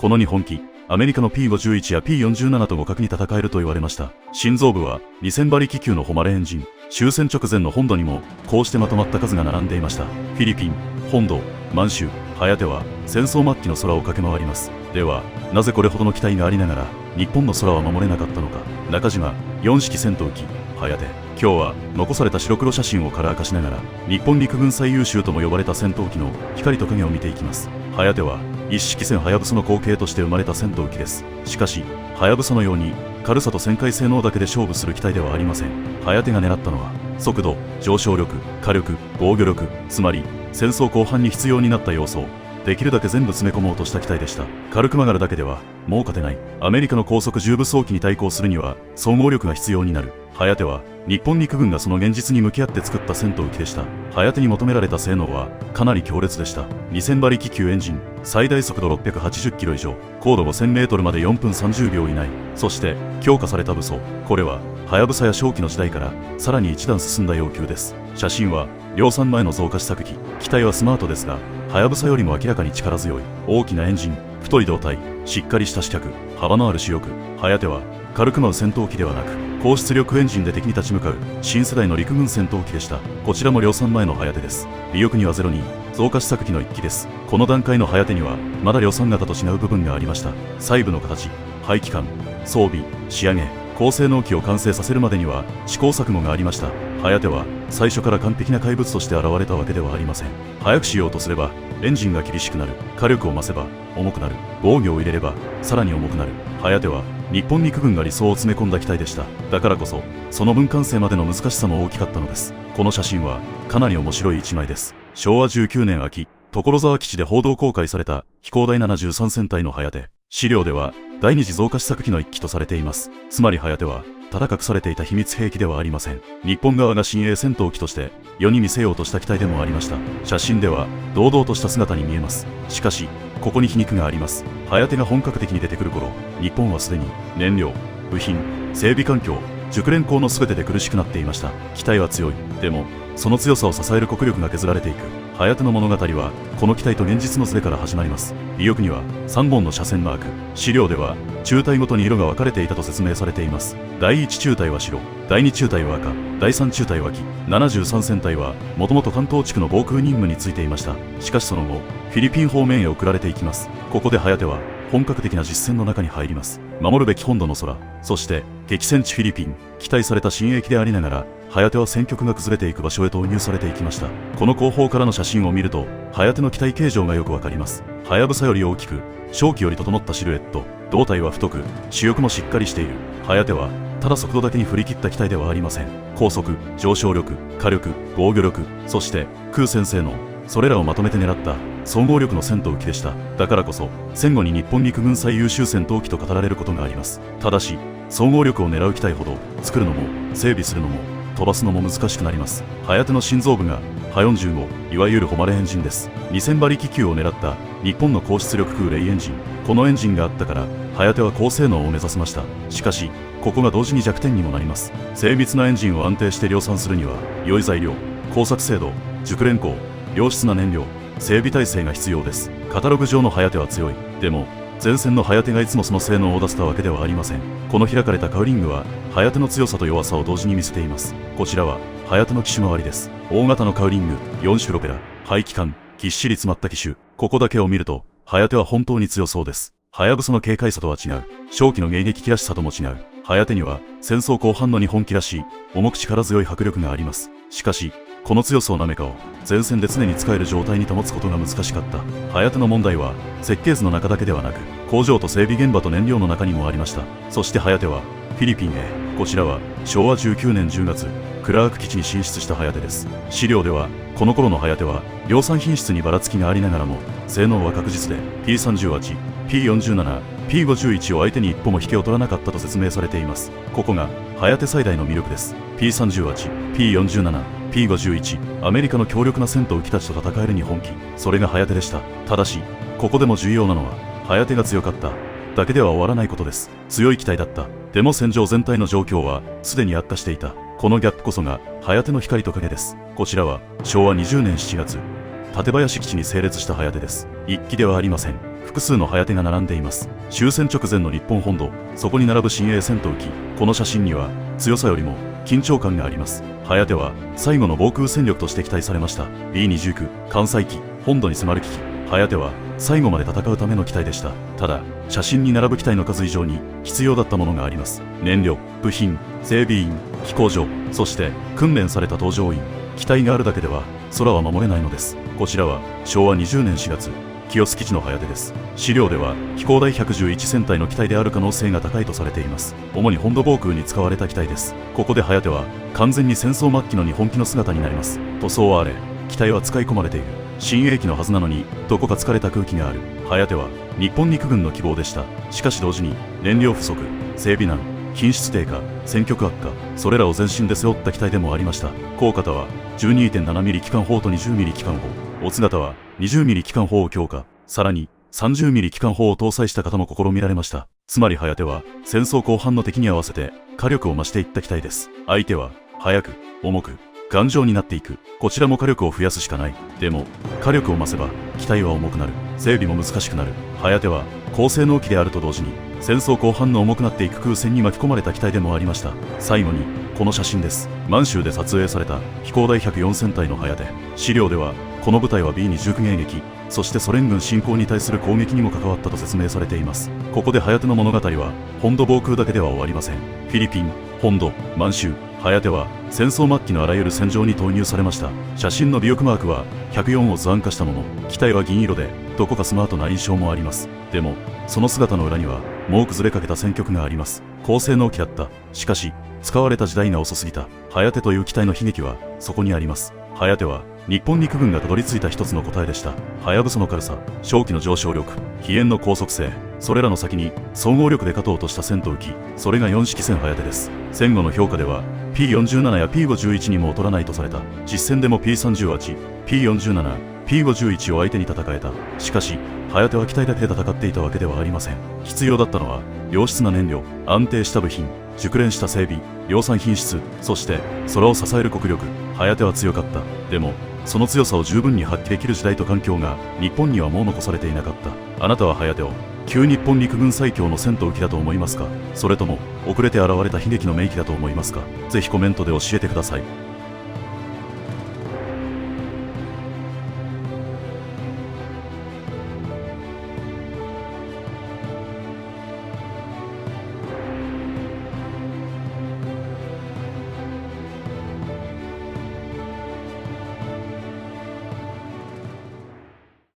この2本機、アメリカの P51 や P47 と互角に戦えると言われました。心臓部は2000馬力級の誉れエンジン、終戦直前の本土にもこうしてまとまった数が並んでいました。フィリピン、本土、満州、ハヤテは戦争末期の空を駆け回ります。では、なぜこれほどの機体がありながら日本の空は守れなかったのか。中島4式戦闘機ハヤテ。今日は残された白黒写真をカラー化しながら日本陸軍最優秀とも呼ばれた戦闘機の光と影を見ていきます。ハヤテは一式戦ハヤブサの後継として生まれた戦闘機です。しかしハヤブサのように軽さと旋回性能だけで勝負する機体ではありません。ハヤテが狙ったのは速度、上昇力、火力、防御力、つまり戦争後半に必要になった要素をできるだけ全部詰め込もうとした機体でした。軽く曲がるだけではもう勝てない。アメリカの高速重武装機に対抗するには総合力が必要になる。ハヤテは日本陸軍がその現実に向き合って作った戦闘機でした。ハヤテに求められた性能はかなり強烈でした。2000馬力級エンジン、最大速度680キロ以上、高度5000メートルまで4分30秒以内。そして強化された武装、これはハヤブサや正気の時代からさらに一段進んだ要求です。写真は量産前の増加試作機。機体はスマートですがハヤブサよりも明らかに力強い。大きなエンジン、太い胴体、しっかりした支脚、幅のある主翼。ハヤテは軽く舞う戦闘機ではなく高出力エンジンで敵に立ち向かう新世代の陸軍戦闘機でした。こちらも量産前のハヤテです。尾翼には02、増加試作機の1機です。この段階のハヤテにはまだ量産型と違う部分がありました。細部の形、排気管、装備、仕上げ、高性能機を完成させるまでには試行錯誤がありました。ハヤテは最初から完璧な怪物として現れたわけではありません。早くしようとすればエンジンが厳しくなる。火力を増せば重くなる。防御を入れればさらに重くなる。ハヤテは日本陸軍が理想を詰め込んだ機体でした。だからこそその分完成までの難しさも大きかったのです。この写真はかなり面白い一枚です。昭和19年秋、所沢基地で報道公開された飛行第73戦隊のハヤテ。資料では第二次増加試作機の一機とされています。つまりハヤテはただ隠されていた秘密兵器ではありません。日本側が親衛戦闘機として世に見せようとした機体でもありました。写真では堂々とした姿に見えます。しかしここに皮肉があります。ハヤテが本格的に出てくる頃、日本はすでに燃料、部品、整備環境、熟練工の全てで苦しくなっていました。機体は強い。でもその強さを支える国力が削られていく。ハヤテの物語はこの機体と現実のズレから始まります。尾翼には3本の車線マーク。資料では中隊ごとに色が分かれていたと説明されています。第1中隊は白、第2中隊は赤、第3中隊は黄。73戦隊はもともと関東地区の防空任務についていました。しかしその後フィリピン方面へ送られていきます。ここでハヤテは本格的な実戦の中に入ります。守るべき本土の空、そして激戦地フィリピン。期待された新鋭機でありながらハヤテは戦局が崩れていく場所へ投入されていきました。この後方からの写真を見るとハヤテの機体形状がよくわかります。ハヤブサより大きく、正気より整ったシルエット、胴体は太く、主翼もしっかりしている。ハヤテはただ速度だけに振り切った機体ではありません。高速、上昇力、火力、防御力、そして空戦性能、それらをまとめて狙った総合力の戦闘機でした。だからこそ戦後に日本陸軍最優秀戦闘機と語られることがあります。ただし総合力を狙う機体ほど作るのも整備するのも飛ばすのも難しくなります。ハヤテの心臓部がハ45、いわゆる誉れエンジンです。2000馬力級を狙った日本の高出力空レイエンジン。このエンジンがあったからハヤテは高性能を目指せました。しかしここが同時に弱点にもなります。精密なエンジンを安定して量産するには良い材料、工作精度、熟練工、良質な燃料、整備体制が必要です。カタログ上のハヤテは強い。でも前線のハヤテがいつもその性能を出せたわけではありません。この開かれたカウリングはハヤテの強さと弱さを同時に見せています。こちらはハヤテの機種周りです。大型のカウリング、4種ロペラ、排気管、ぎっしり詰まった機種。ここだけを見るとハヤテは本当に強そうです。ハヤブサの軽快さとは違う。正気の迎撃機らしさとも違う。ハヤテには戦争後半の日本機らしい重く力強い迫力があります。しかしこの強さをなめかを前線で常に使える状態に保つことが難しかった。ハヤテの問題は設計図の中だけではなく工場と整備現場と燃料の中にもありました。そしてハヤテはフィリピンへ。こちらは昭和19年10月クラーク基地に進出したハヤテです。資料ではこの頃のハヤテは量産品質にばらつきがありながらも性能は確実で P38、P47、P51 を相手に一歩も引けを取らなかったと説明されています。ここがハヤテ最大の魅力です。P38、P47、P51、アメリカの強力な戦闘機たちと戦える日本機、それがハヤテでした。ただしここでも重要なのはハヤテが強かっただけでは終わらないことです。強い機体だった。でも戦場全体の状況はすでに悪化していた。このギャップこそがハヤテの光と影です。こちらは昭和20年7月館林基地に整列したハヤテです。一機ではありません。複数のハヤテが並んでいます。終戦直前の日本本土、そこに並ぶ新鋭戦闘機。この写真には強さよりも緊張感があります。ハヤテは最後の防空戦力として期待されました。 B29 艦載機、本土に迫る危機。ハヤテは最後まで戦うための機体でした。ただ写真に並ぶ機体の数以上に必要だったものがあります。燃料、部品、整備員、飛行場、そして訓練された搭乗員。機体があるだけでは空は守れないのです。こちらは昭和20年4月清須基地のハヤテです。資料では飛行第111戦隊の機体である可能性が高いとされています。主に本土防空に使われた機体です。ここでハヤテは完全に戦争末期の日本機の姿になります。塗装はあれ、機体は使い込まれている。新鋭機のはずなのにどこか疲れた空気がある。ハヤテは日本陸軍の希望でした。しかし同時に燃料不足、整備難、品質低下、戦局悪化、それらを全身で背負った機体でもありました。高型は 12.7 ミリ機関砲と20ミリ機関砲、オツ型は20ミリ機関砲を強化、さらに30ミリ機関砲を搭載した方も試みられました。つまりハヤテは戦争後半の敵に合わせて火力を増していった機体です。相手は速く、重く、頑丈になっていく。こちらも火力を増やすしかない。でも火力を増せば機体は重くなる。整備も難しくなる。ハヤテは高性能機であると同時に戦争後半の重くなっていく空戦に巻き込まれた機体でもありました。最後にこの写真です。満州で撮影された飛行第104戦隊のハヤテ。資料ではこの部隊は B29 迎撃、そしてソ連軍侵攻に対する攻撃にも関わったと説明されています。ここでハヤテの物語は本土防空だけでは終わりません。フィリピン、本土、満州、ハヤテは戦争末期のあらゆる戦場に投入されました。写真の尾翼マークは104を図案化したもの。機体は銀色でどこかスマートな印象もあります。でもその姿の裏にはもう崩れかけた戦局があります。高性能機だった。しかし使われた時代が遅すぎた。ハヤテという機体の悲劇はそこにあります。ハヤテは日本陸軍がたどり着いた一つの答えでした。ハヤブサの軽さ、正気の上昇力、飛燕の高速性、それらの先に総合力で勝とうとした戦闘機、それが4式戦ハヤテです。戦後の評価では P47 や P51 にも劣らないとされた。実戦でも P38、P47、P51 を相手に戦えた。しかしハヤテは機体だけで戦っていたわけではありません。必要だったのは良質な燃料、安定した部品、熟練した整備、量産品質、そして空を支える国力。ハヤテは強かった。でもその強さを十分に発揮できる時代と環境が日本にはもう残されていなかった。あなたはハヤテを旧日本陸軍最強の戦闘機だと思いますか？それとも遅れて現れた悲劇の名機だと思いますか？ぜひコメントで教えてください。